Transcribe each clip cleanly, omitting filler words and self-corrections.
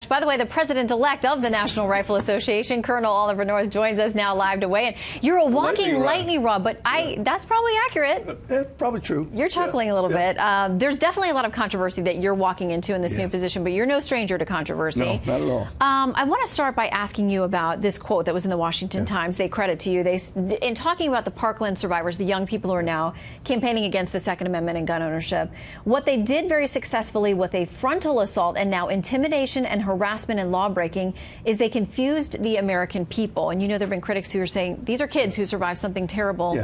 By the way, the president-elect of the National Rifle Association, Colonel Oliver North, joins us now live to weigh in. You're a walking lightning rod, but that's probably accurate. Probably true. You're chuckling a little bit. There's definitely a lot of controversy that you're walking into in this new position, but you're no stranger to controversy. No, not at all. I want to start by asking you about this quote that was in the Washington Times. They credit to you. In talking about the Parkland survivors, the young people who are now campaigning against the Second Amendment and gun ownership, what they did very successfully with a frontal assault and now intimidation and harassment and law breaking is they confused the American people. And you know there have been critics who are saying these are kids who survived something terrible.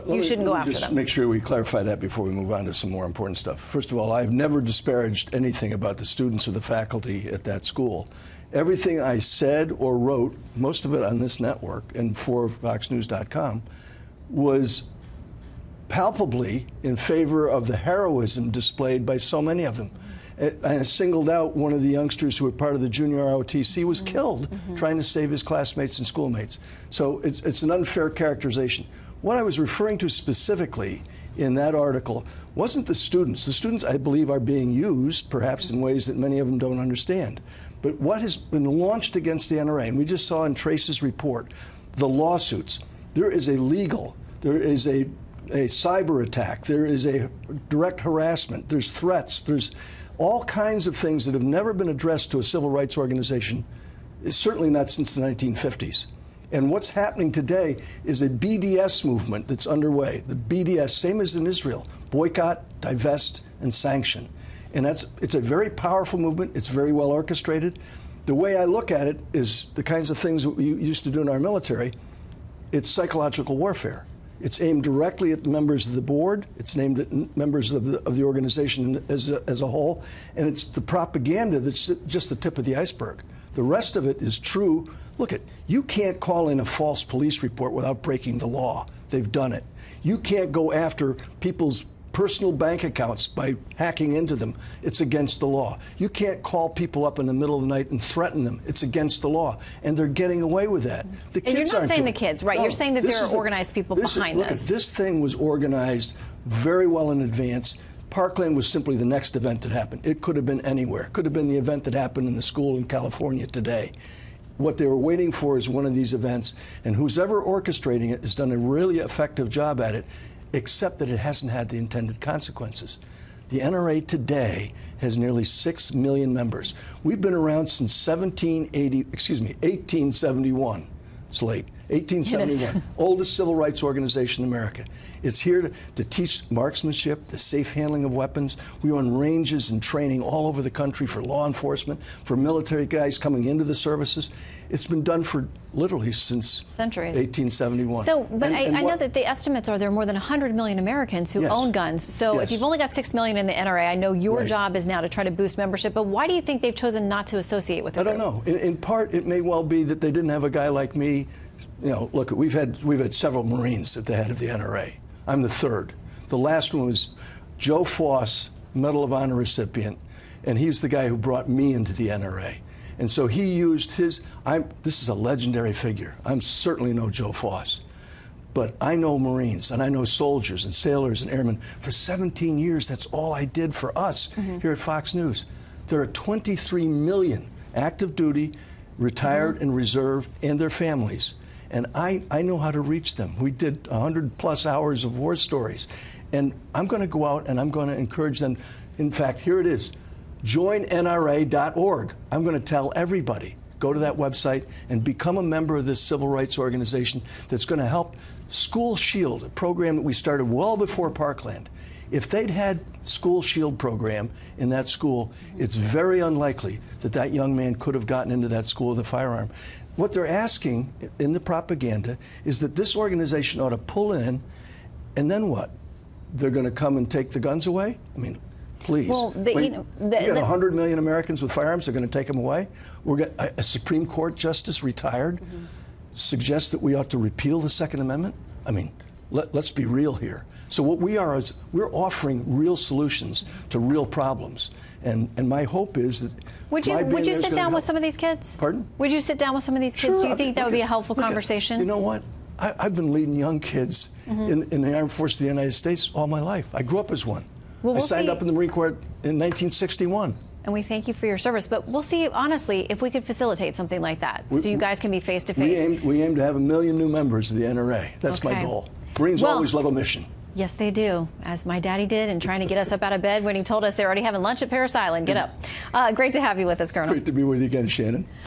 You shouldn't go after them. Just make sure we clarify that before we move on to some more important stuff. First of all, I've never disparaged anything about the students or the faculty at that school. Everything I said or wrote, most of it on this network and for FoxNews.com, was palpably in favor of the heroism displayed by so many of them. I singled out one of the youngsters who were part of the junior ROTC was killed trying to save his classmates and schoolmates. So it's an unfair characterization. What I was referring to specifically in that article wasn't the students. The students, I believe, are being used, perhaps in ways that many of them don't understand. But what has been launched against the NRA, and we just saw in Trace's report, the lawsuits. There is there is a cyber attack, there is a direct harassment, there's threats, there's all kinds of things that have never been addressed to a civil rights organization, certainly not since the 1950s. And what's happening today is a BDS movement that's underway. The BDS, same as in Israel, boycott, divest, and sanction. And it's a very powerful movement. It's very well orchestrated. The way I look at it is the kinds of things that we used to do in our military. It's psychological warfare. It's aimed directly at members of the board. It's aimed at members of the organization as a whole. And it's the propaganda that's just the tip of the iceberg. The rest of it is true. Look, you can't call in a false police report without breaking the law. They've done it. You can't go after people's personal bank accounts by hacking into them. It's against the law. You can't call people up in the middle of the night and threaten them. It's against the law. And they're getting away with that. The kids and you're not saying the kids, right? No, you're saying that there are organized people behind this. Look, this thing was organized very well in advance. Parkland was simply the next event that happened. It could have been anywhere. It could have been the event that happened in the school in California today. What they were waiting for is one of these events, and who's ever orchestrating it has done a really effective job at it, except that it hasn't had the intended consequences. The NRA today has nearly 6 million members. We've been around since 1871. It's late. 1871, oldest civil rights organization in America. It's here to teach marksmanship, the safe handling of weapons. We run ranges and training all over the country for law enforcement, for military guys coming into the services. It's been done for literally since centuries. 1871. So, but I know that the estimates are there are more than 100 million Americans who own guns. So if you've only got 6 million in the NRA, I know your job is now to try to boost membership, but why do you think they've chosen not to associate with it? I don't know. In part, it may well be that they didn't have a guy like me. You know, look, we've had several Marines at the head of the NRA. I'm the third. The last one was Joe Foss, Medal of Honor recipient, and he's the guy who brought me into the NRA. And so he used his, this is a legendary figure. I'm certainly no Joe Foss, but I know Marines and I know soldiers and sailors and airmen. For 17 years, that's all I did for us here at Fox News. There are 23 million active duty, retired and reserve, and their families. And I know how to reach them. We did 100+ hours of war stories. And I'm going to go out and I'm going to encourage them. In fact, here it is, joinnra.org. I'm going to tell everybody, go to that website and become a member of this civil rights organization that's going to help School Shield, a program that we started well before Parkland. If they'd had School Shield program in that school, it's very unlikely that that young man could have gotten into that school with a firearm. What they're asking in the propaganda is that this organization ought to pull in, and then what? They're going to come and take the guns away? I mean, please. Well, you got 100 million Americans with firearms, they're going to take them away? We're going a Supreme Court justice retired suggests that we ought to repeal the Second Amendment? I mean, let's be real here. So what we are is we're offering real solutions to real problems. And my hope is that Would you sit down with some of these kids? Pardon? Would you sit down with some of these kids? Sure, Do you think that would be a helpful conversation? You know what? I've been leading young kids in the Armed Forces of the United States all my life. I grew up as one. Well, I signed up in the Marine Corps in 1961. and we thank you for your service. But we'll see, honestly, if we could facilitate something like that, so you guys can be face to face. We aim to have 1 million new members of the NRA. That's my goal. Marines always love a mission. Yes, they do, as my daddy did, and trying to get us up out of bed when he told us they're already having lunch at Parris Island. Get up. Great to have you with us, Colonel. Great to be with you again, Shannon.